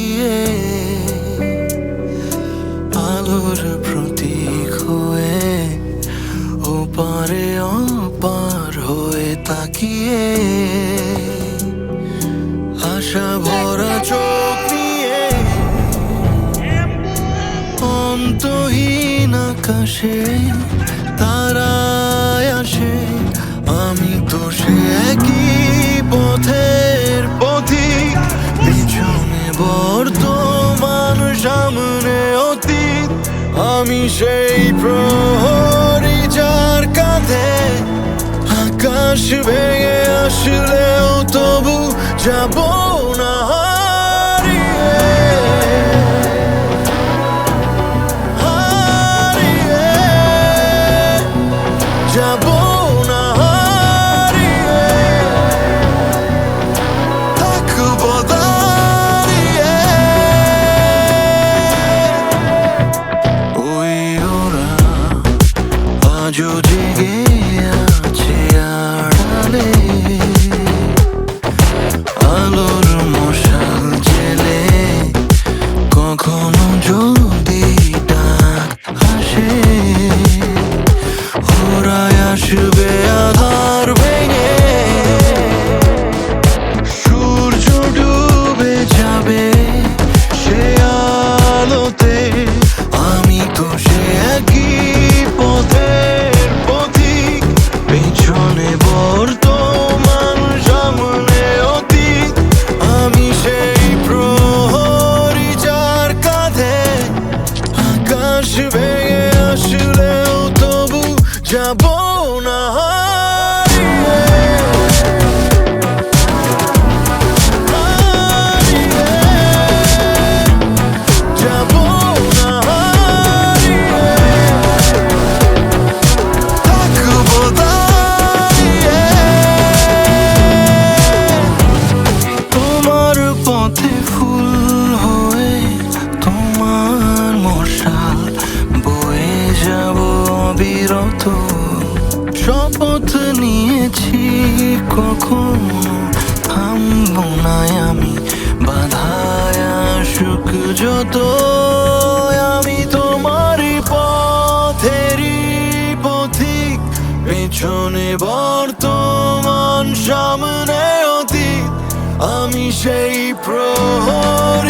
তাকিয়ে আলোর প্রতীক হয়ে ওপারে অপার হয়ে তাকিয়ে আশা ভরা চোখ নিয়ে অন্তহীন আকাশে তারায় আসে। আমি তো সে একই পথের পথিক, পিছনে বর্তমান সামনে অতীত। আমি সেই প্রহরী যার কাঁধে আকাশ ভেঙে আসলেও তবু যাব না হারিয়ে, হারিয়ে যাব না হারিয়ে, থাকবো দাঁড়িয়ে। ওই ওরা আজও জেগে আছে আড়ালে, আলোর মশাল জেলে কখনো যদি ডাক আসে, ওরা আসবে আধার ভেঙে, সূর্য ডুবে যাবে সে আলোতে। আমি তো সে একই পথের পথিক, পেছনে বর্তমান সামনে অতীত। আমি সেই প্রহরী যার কাঁধে আকাশ ভেঙে আসলেও তবু যাব না হারিয়ে, হারিয়ে যাব না হারিয়ে, থাকবো দাঁড়িয়ে। তোমার পথে ফুল হয়ে তোমার মশাল বয়ে যাব অবিরত। শপথ নিয়েছি কখনো থামবো না আমি, বাধায় আসুক যত। আমি তোমারই পথেরই পথিক, পেছনে বর্তমান সামনে অতীত। আমি সেই প্রহর